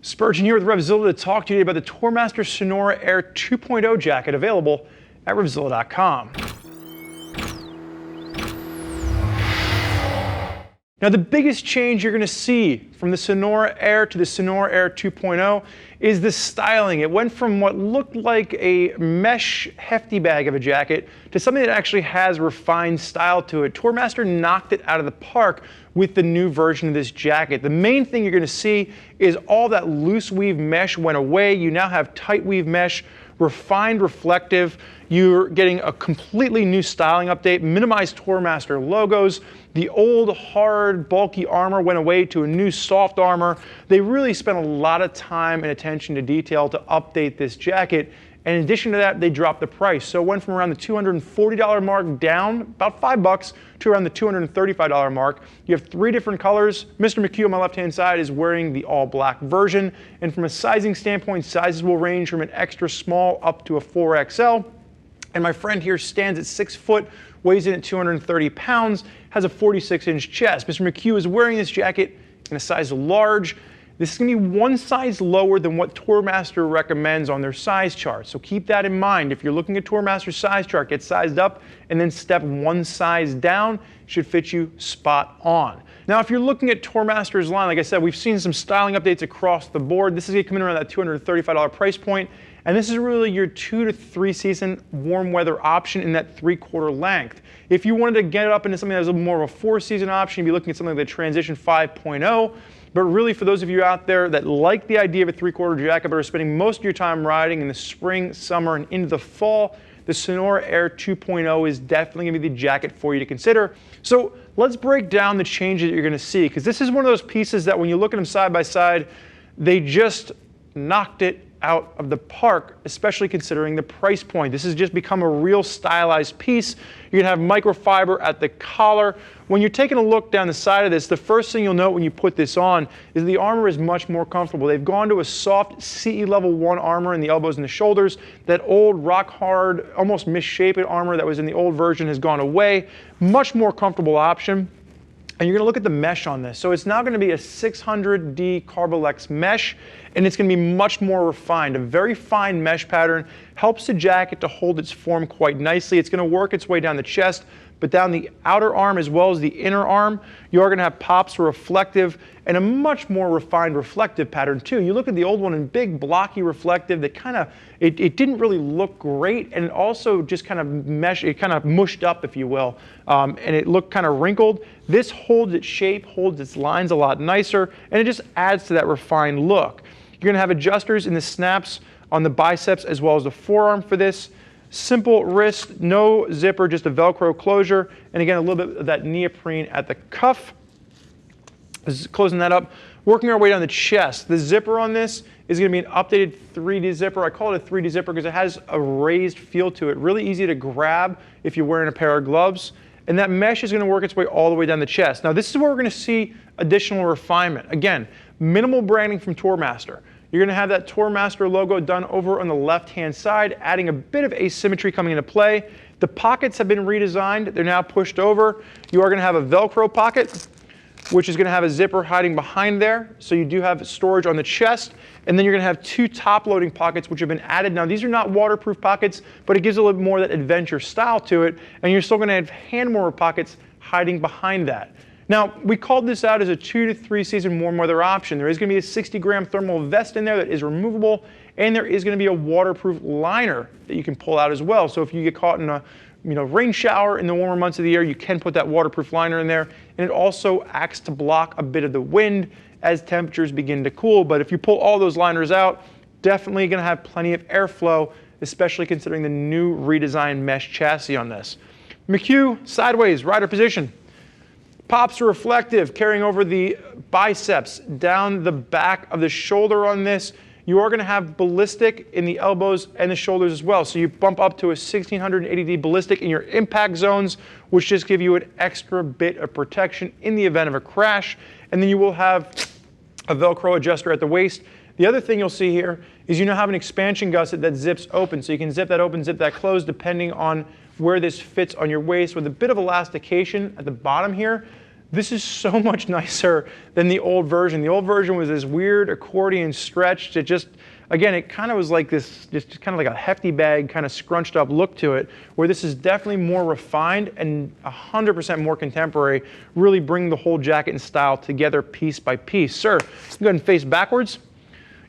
Spurgeon here with RevZilla to talk to you today about the Tour Master Sonora Air 2.0 jacket available at RevZilla.com. Now, the biggest change you're going to see from the Sonora Air to the Sonora Air 2.0 is the styling. It went from what looked like a mesh hefty bag of a jacket to something that actually has refined style to it. Tour Master knocked it out of the park with the new version of this jacket. The main thing you're going to see is all that loose weave mesh went away. You now have tight weave mesh, refined reflective. You're getting a completely new styling update, minimized Tour Master logos. The old hard bulky armor went away to a new soft armor. They really spent a lot of time and attention to detail to update this jacket. And in addition to that, they dropped the price. So it went from around the $240 mark down about $5 to around the $235 mark. You have 3 different colors. Mr. McHugh on my left-hand side is wearing the all-black version. And from a sizing standpoint, sizes will range from an extra small up to a 4XL. And my friend here stands at 6 foot, weighs in at 230 pounds, has a 46-inch chest. Mr. McHugh is wearing this jacket in a size large. This is going to be one size lower than what Tour Master recommends on their size chart. So keep that in mind. If you're looking at Tour Master's size chart, get sized up and then step one size down. Should fit you spot on. Now, if you're looking at Tour Master's line, like I said, we've seen some styling updates across the board. This is going to come in around that $235 price point. And this is really your 2 to 3 season warm weather option in that 3/4 length. If you wanted to get it up into something that was a little more of a 4 season option, you'd be looking at something like the Transition 5.0. But really, for those of you out there that like the idea of a 3/4 jacket but are spending most of your time riding in the spring, summer, and into the fall, the Sonora Air 2.0 is definitely going to be the jacket for you to consider. So let's break down the changes that you're going to see, because this is one of those pieces that when you look at them side by side, they just knocked it out of the park, especially considering the price point. This has just become a real stylized piece. You're gonna have microfiber at the collar. When you're taking a look down the side of this, the first thing you'll note when you put this on is the armor is much more comfortable. They've gone to a soft CE level 1 armor in the elbows and the shoulders. That old rock hard, almost misshapen armor that was in the old version has gone away. Much more comfortable option. And you're going to look at the mesh on this. So it's now going to be a 600D Carbolex mesh, and it's going to be much more refined. A very fine mesh pattern helps the jacket to hold its form quite nicely. It's going to work its way down the chest, but down the outer arm as well as the inner arm, you are going to have pops reflective and a much more refined reflective pattern too. You look at the old one in big blocky reflective that kind of, it didn't really look great, and it also just kind of it kind of mushed up, if you will, and it looked kind of wrinkled. This holds its shape, holds its lines a lot nicer, and it just adds to that refined look. You're going to have adjusters in the snaps on the biceps as well as the forearm for this. Simple wrist, no zipper, just a Velcro closure, and again a little bit of that neoprene at the cuff. Closing that up, working our way down the chest. The zipper on this is going to be an updated 3D zipper. I call it a 3D zipper because it has a raised feel to it. Really easy to grab if you're wearing a pair of gloves. And that mesh is going to work its way all the way down the chest. Now this is where we're going to see additional refinement. Again, minimal branding from Tour Master. You're going to have that Tour Master logo done over on the left-hand side, adding a bit of asymmetry coming into play. The pockets have been redesigned. They're now pushed over. You are going to have a Velcro pocket, which is going to have a zipper hiding behind there. So you do have storage on the chest. And then you're going to have 2 top-loading pockets, which have been added. Now, these are not waterproof pockets, but it gives a little bit more of that adventure style to it. And you're still going to have hand warmer pockets hiding behind that. Now, we called this out as a 2 to 3 season warm weather option. There is going to be a 60-gram thermal vest in there that is removable, and there is going to be a waterproof liner that you can pull out as well. So if you get caught in a rain shower in the warmer months of the year, you can put that waterproof liner in there, and it also acts to block a bit of the wind as temperatures begin to cool. But if you pull all those liners out, definitely going to have plenty of airflow, especially considering the new redesigned mesh chassis on this. McHugh, sideways, rider position. Pops are reflective, carrying over the biceps, down the back of the shoulder on this. You are going to have ballistic in the elbows and the shoulders as well. So you bump up to a 1680D ballistic in your impact zones, which just give you an extra bit of protection in the event of a crash. And then you will have a Velcro adjuster at the waist. The other thing you'll see here is you now have an expansion gusset that zips open. So you can zip that open, zip that closed, depending on where this fits on your waist, with a bit of elastication at the bottom here. This is so much nicer than the old version. The old version was this weird accordion stretch that just, again, it kind of was like this, just kind of like a hefty bag, kind of scrunched up look to it, where this is definitely more refined and 100% more contemporary, really bring the whole jacket and style together piece by piece. Sir, go ahead and face backwards.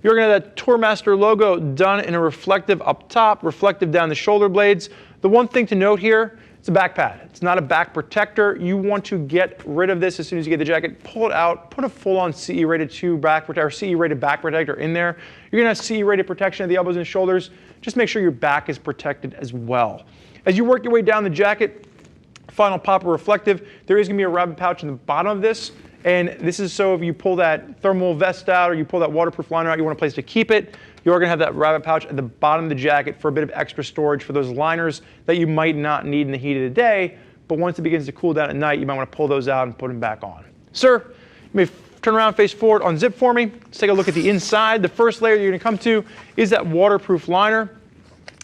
You're going to have that Tour Master logo done in a reflective up top, reflective down the shoulder blades. The one thing to note here, it's a back pad. It's not a back protector. You want to get rid of this as soon as you get the jacket. Pull it out, put a full-on CE rated 2 back protector, or CE rated back protector in there. You're gonna have CE rated protection of the elbows and shoulders. Just make sure your back is protected as well. As you work your way down the jacket, final popper reflective, there is gonna be a rabbit pouch in the bottom of this. And this is so if you pull that thermal vest out or you pull that waterproof liner out, you want a place to keep it. You're gonna have that rabbit pouch at the bottom of the jacket for a bit of extra storage for those liners that you might not need in the heat of the day, but once it begins to cool down at night, you might wanna pull those out and put them back on. Sir, you may turn around, face forward, unzip for me. Let's take a look at the inside. The first layer you're gonna come to is that waterproof liner.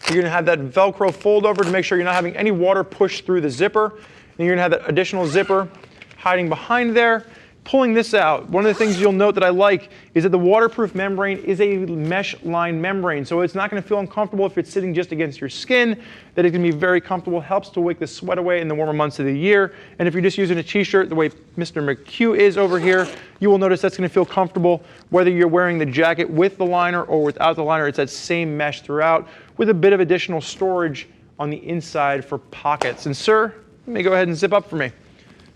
You're gonna have that Velcro fold over to make sure you're not having any water push through the zipper. And you're gonna have that additional zipper hiding behind there. Pulling this out, one of the things you'll note that I like is that the waterproof membrane is a mesh line membrane, so it's not going to feel uncomfortable if it's sitting just against your skin. That it's going to be very comfortable, helps to wake the sweat away in the warmer months of the year. And if you're just using a t-shirt the way Mr. McHugh is over here, you will notice that's going to feel comfortable whether you're wearing the jacket with the liner or without the liner. It's that same mesh throughout with a bit of additional storage on the inside for pockets. And sir, you may go ahead and zip up for me.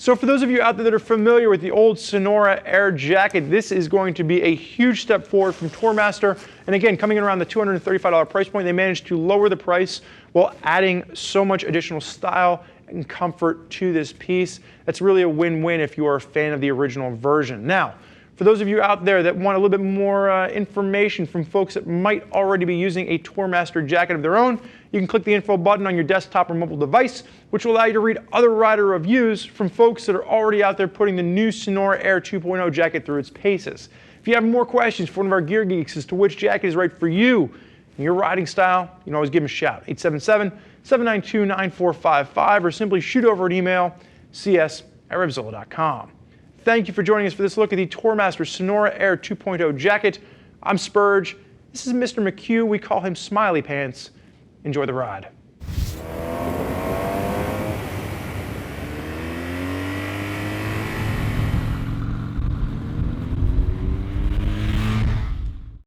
So for those of you out there that are familiar with the old Sonora Air jacket, this is going to be a huge step forward from Tour Master. And again, coming in around the $235 price point, they managed to lower the price while adding so much additional style and comfort to this piece. That's really a win-win if you are a fan of the original version. Now, for those of you out there that want a little bit more information from folks that might already be using a Tour Master jacket of their own, you can click the info button on your desktop or mobile device, which will allow you to read other rider reviews from folks that are already out there putting the new Sonora Air 2.0 jacket through its paces. If you have more questions for one of our gear geeks as to which jacket is right for you and your riding style, you can always give them a shout, 877-792-9455, or simply shoot over an email, cs@RevZilla.com. Thank you for joining us for this look at the Tour Master Sonora Air 2.0 jacket. I'm Spurge. This is Mr. McHugh. We call him Smiley Pants. Enjoy the ride.